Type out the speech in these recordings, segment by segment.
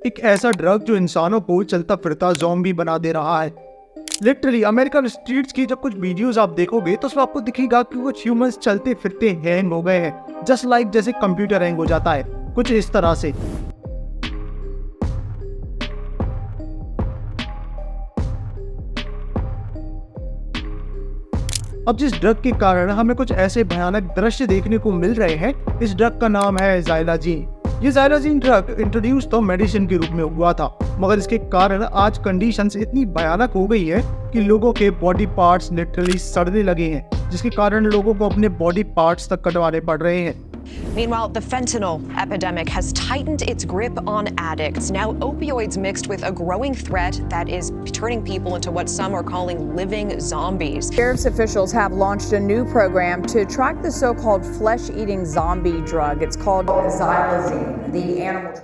एक ऐसा ड्रग जो इंसानों को चलता फिरता ज़ॉम्बी बना दे रहा है। लिटरली अमेरिकन स्ट्रीट्स की जब कुछ वीडियोस आप देखोगे तो उसमें आपको दिखेगा कि कुछ ह्यूमंस चलते फिरते हैंग हो गए हैं, जस्ट लाइक जैसे कंप्यूटर हैंग हो जाता है, कुछ इस तरह से। अब जिस ड्रग के कारण हमें कुछ ऐसे भयानक दृश्य देखने को मिल रहे हैं, इस ड्रग का नाम है ज़ाइलाज़ीन। ये ज़ाइलाज़ीन ड्रग इंट्रोड्यूस तो मेडिसिन के रूप में हुआ था, मगर इसके कारण आज कंडीशंस इतनी भयानक हो गई है कि लोगों के बॉडी पार्ट्स लिटरली सड़ने लगे हैं, जिसके कारण लोगों को अपने बॉडी पार्ट्स तक कटवाने पड़ रहे हैं। Meanwhile, the fentanyl epidemic has tightened its grip on addicts. Now, opioids mixed with a growing threat that is turning people into what some are calling living zombies. Sheriff's officials have launched a new program to track the so-called flesh-eating zombie drug. It's called Xylazine, the animal.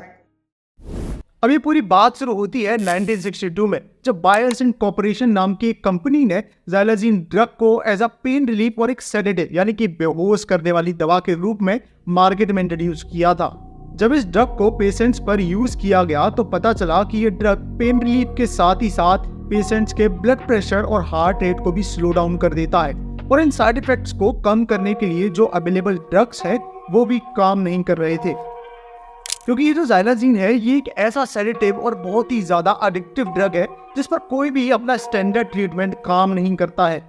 अब ये पूरी बात शुरू होती है 1962 में, जब Biosyn corporation नाम की एक कंपनी ने ज़ाइलाज़ीन ड्रग को एज अ पेन रिलीफ और एक सेडेटिव यानी कि बेहोश करने वाली दवा के रूप में मार्केट में इंट्रोड्यूस किया था। जब इस ड्रग को पेशेंट्स पर यूज किया गया तो पता चला कि ये ड्रग पेन रिलीफ के साथ ही साथ पेशेंट्स के ब्लड प्रेशर और हार्ट रेट को भी स्लो डाउन कर देता है, और इन साइड इफेक्ट्स को कम करने के लिए जो अवेलेबल ड्रग्स है वो भी काम नहीं कर रहे थे। क्योंकि ये जो ज़ाइलाज़ीन है ये एक ऐसा सेडेटिव और बहुत ही ज़्यादा एडिक्टिव ड्रग है जिस पर कोई भी अपना स्टैंडर्ड ट्रीटमेंट काम नहीं करता है।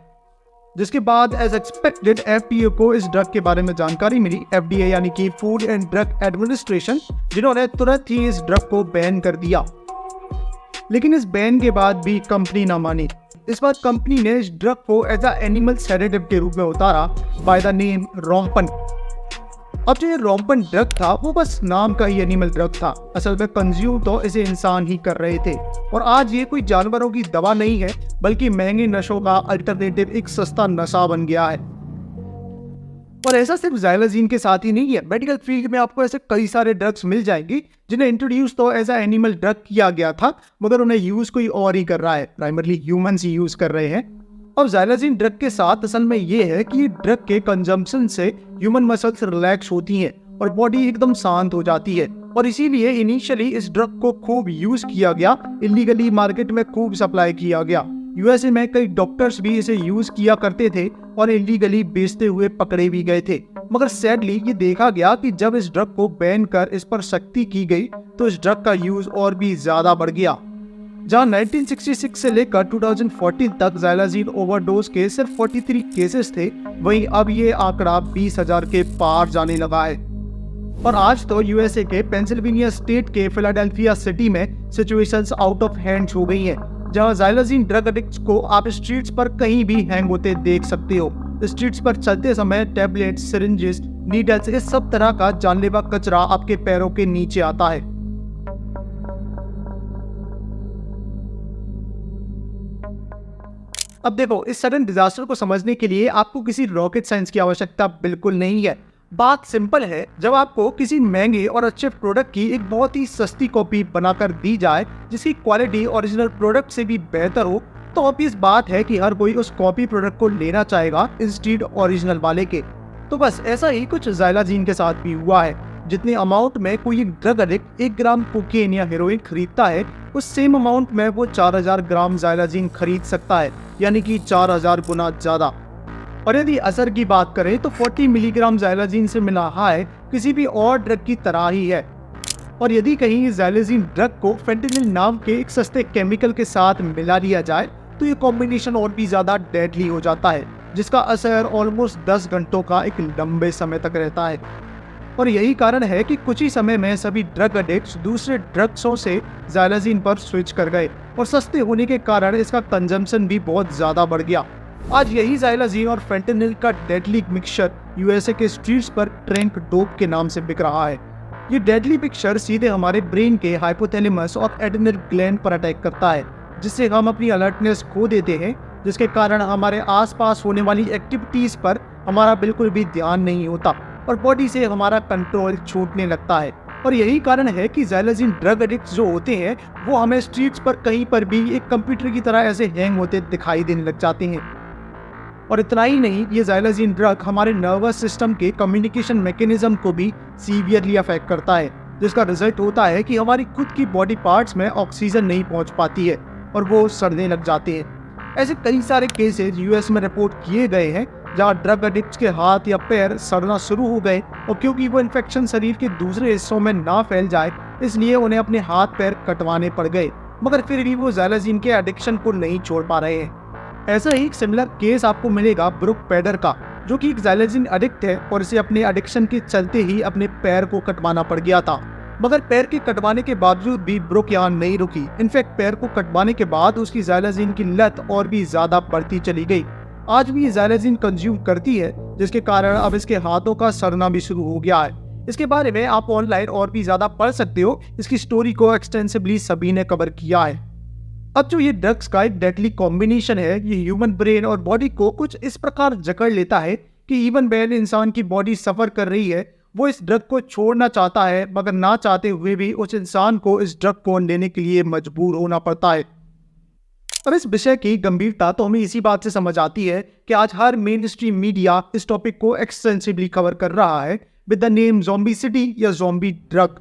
जिसके बाद एज एक्सपेक्टेड FDA को इस ड्रग के बारे में जानकारी मिली। FDA यानी कि फूड एंड ड्रग एडमिनिस्ट्रेशन, जिन्होंने तुरंत ही इस ड्रग को बैन कर दिया। लेकिन इस बैन के बाद भी कंपनी ना मानी। इस बार कंपनी ने इस ड्रग को एज अ एनिमल सेडेटिव के रूप में उतारा बाय द नेम रोम्पन। अब जो ये रोम्पन ड्रग था वो बस नाम का ही एनिमल ड्रग था, असल में कंज्यूम तो इसे इंसान ही कर रहे थे। और आज ये कोई जानवरों की दवा नहीं है, बल्कि महंगे नशों का अल्टरनेटिव, एक सस्ता नशा बन गया है। और ऐसा सिर्फ ज़ाइलाज़ीन के साथ ही नहीं है, मेडिकल फील्ड में आपको ऐसे कई सारे ड्रग्स मिल जाएंगे जिन्हें इंट्रोड्यूस तो एज अ एनिमल ड्रग किया गया था, मगर उन्हें यूज कोई और ही कर रहा है, प्राइमरली ह्यूमंस ही यूज कर रहे हैं। अब ज़ाइलाज़ीन ड्रग के साथ असल में ये है कि ड्रग के कंजम्पशन से ह्यूमन मसल्स रिलैक्स होती हैं और बॉडी एकदम शांत हो जाती है, और इसीलिए इनिशियली इस ड्रग को खूब यूज किया गया, इलीगली मार्केट में खूब सप्लाई किया गया। यूएसए में कई डॉक्टर्स भी इसे यूज किया करते थे और इलीगली बेचते हुए पकड़े भी गए थे। मगर सैडली ये देखा गया कि जब इस ड्रग को बैन कर इस पर सख्ती की गई तो इस ड्रग का यूज और भी ज्यादा बढ़ गया। जहां 1966 से लेकर 2014 तक ज़ाइलाज़ीन ओवरडोज के सिर्फ 43 केसेस थे, वहीं अब ये आंकड़ा 20,000 के पार जाने लगा है। और आज तो यूएसए के पेंसिल्वेनिया स्टेट के फिलाडेल्फिया सिटी में सिचुएशंस आउट ऑफ हैंड्स हो गई हैं, जहां ज़ाइलाज़ीन ड्रग एडिक्ट्स को आप स्ट्रीट्स पर कहीं भी हैंग होते देख सकते हो। स्ट्रीट्स पर चलते समय टैबलेट्स, सिरिंजेस, नीडल्स, इस सब तरह का जानलेवा कचरा आपके पैरों के नीचे आता है। अब देखो, इस सडन डिजास्टर को समझने के लिए आपको किसी रॉकेट साइंस की आवश्यकता बिल्कुल नहीं है। बात सिंपल है, जब आपको किसी महंगे और अच्छे प्रोडक्ट की एक बहुत ही सस्ती कॉपी बनाकर दी जाए जिसकी क्वालिटी ओरिजिनल प्रोडक्ट से भी बेहतर हो, तो ऑब्वियस बात है कि हर कोई उस कॉपी प्रोडक्ट को लेना चाहेगा इंस्टेड ओरिजिनल वाले के। तो बस ऐसा ही कुछ ज़ाइलाज़ीन के साथ भी हुआ है। जितने अमाउंट में कोई एक ड्रग एडिक्ट 1 ग्राम कोकेन या हेरोइन खरीदता है, उस सेम अमाउंट में वो 4000 ग्राम ज़ाइलाज़ीन खरीद सकता है, यानी कि 4000 गुना ज्यादा। और यदि असर की बात करें तो 40 मिलीग्राम ज़ाइलाज़ीन से मिला हाई किसी भी और ड्रग की तरह ही है। और यदि कहीं ज़ाइलाज़ीन ड्रग को फेंटेनिल नाम के एक सस्ते केमिकल के साथ मिला दिया जाए तो ये कॉम्बिनेशन और भी ज्यादा डेडली हो जाता है, जिसका असर ऑलमोस्ट 10 घंटों का एक लंबे समय तक रहता है। और यही कारण है कि कुछ ही समय में सभी ड्रग एडिक्ट्स दूसरे ड्रग्सों से ज़ाइलाज़ीन पर स्विच कर गए, और सस्ते होने के कारण इसका कंजम्पशन भी बहुत ज़्यादा बढ़ गया। आज यही ज़ाइलाज़ीन और फेंटेनिल का डेडली मिक्सचर यूएसए के स्ट्रीट्स पर ट्रैंक डोप के नाम से बिक रहा है। ये डेडली मिक्सचर सीधे हमारे ब्रेन के हाइपोथैलेमस और एड्रिनल ग्लैंड पर अटैक करता है, जिससे हम अपनी अलर्टनेस खो देते हैं, जिसके कारण हमारे आसपास होने वाली एक्टिविटीज़ पर हमारा बिल्कुल भी ध्यान नहीं होता और बॉडी से हमारा कंट्रोल छूटने लगता है। और यही कारण है कि ज़ाइलाज़ीन ड्रग एडिक्ट्स जो होते हैं वो हमें स्ट्रीट्स पर कहीं पर भी एक कंप्यूटर की तरह ऐसे हैंग होते दिखाई देने लग जाते हैं। और इतना ही नहीं, ये ज़ाइलाज़ीन ड्रग हमारे नर्वस सिस्टम के कम्युनिकेशन मैकेनिज्म को भी सीवियरली अफेक्ट करता है, जिसका रिजल्ट होता है कि हमारी खुद की बॉडी पार्ट्स में ऑक्सीजन नहीं पहुंच पाती है और वो सड़ने लग जाते हैं। ऐसे कई सारे केसेस यूएस में रिपोर्ट किए गए हैं जहां ड्रग एडिक्ट्स के हाथ या पैर सड़ना शुरू हो गए, और क्योंकि वो इन्फेक्शन शरीर के दूसरे हिस्सों में ना फैल जाए इसलिए उन्हें अपने हाथ पैर कटवाने पड़ गए, मगर फिर भी वो ज़ैलाज़ीन के एडिक्शन को नहीं छोड़ पा रहे हैं। ऐसा ही एक सिमिलर केस आपको मिलेगा ब्रुक पेडर का, जो कि एक ज़ैलाज़ीन एडिक्ट है और इसे अपने एडिक्शन के चलते ही अपने पैर को कटवाना पड़ गया था। मगर पैर के कटवाने के बावजूद भी ब्रुक यहाँ नहीं रुकी। इनफैक्ट पैर को कटवाने के बाद उसकी ज़ैलाज़ीन की लत और भी ज्यादा बढ़ती चली गई। आज भी ये ज़ैलाज़ीन कंज्यूम करती है, जिसके कारण अब इसके हाथों का सड़ना भी शुरू हो गया है। इसके बारे में आप ऑनलाइन और भी ज्यादा पढ़ सकते हो, इसकी स्टोरी को एक्सटेंसिवली सभी ने कवर किया है। अब जो ये ड्रग्स का एक डेडली कॉम्बिनेशन है, ये ह्यूमन ब्रेन और बॉडी को कुछ इस प्रकार जकड़ लेता है कि इवन बैन इंसान की बॉडी सफर कर रही है, वो इस ड्रग को छोड़ना चाहता है, मगर ना चाहते हुए भी उस इंसान को इस ड्रग को लेने के लिए मजबूर होना पड़ता है। अब इस विषय की गंभीरता तो हमें इसी बात से समझ आती है कि आज हर मेन स्ट्रीम मीडिया इस टॉपिक को एक्सटेंसिवली कवर कर रहा है with the name zombie city या ज़ॉम्बी ड्रग।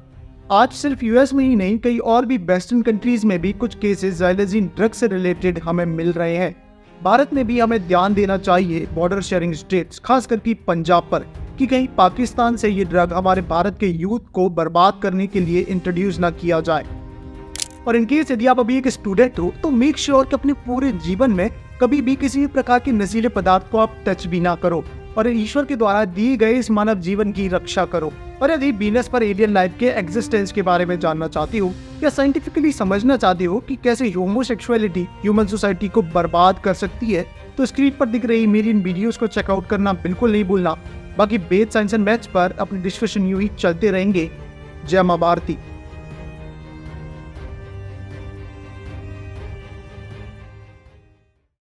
आज सिर्फ यूएस में ही नहीं, कई और भी वेस्टर्न कंट्रीज में भी कुछ केसेस ज़ैलाज़ीन ड्रग से रिलेटेड हमें मिल रहे हैं। भारत में भी हमें ध्यान देना चाहिए बॉर्डर शेयरिंग स्टेट्स, खास करके पंजाब पर, कि कहीं पाकिस्तान से ये ड्रग हमारे भारत के यूथ को बर्बाद करने के लिए इंट्रोड्यूस ना किया जाए। और इनकेस यदि आप अभी एक स्टूडेंट हो तो मेक श्योर कि अपने पूरे जीवन में कभी भी किसी भी प्रकार के नशीले पदार्थ को आप टच भी ना करो और ईश्वर के द्वारा दिए गए इस मानव जीवन की रक्षा करो। और यदि वीनस पर एलियन लाइफ के एग्जिस्टेंस के बारे में जानना चाहती हो या साइंटिफिकली समझना चाहती हो कि कैसे होमोसेक्सुअलिटी ह्यूमन सोसाइटी को बर्बाद कर सकती है, तो स्क्रीन पर दिख रही मेरी इन वीडियोस को चेकआउट करना बिल्कुल नहीं भूलना। बाकी वेद, साइंस एंड मैथ्स पर अपने डिस्कशन यूं ही चलते रहेंगे। जय मां भारती।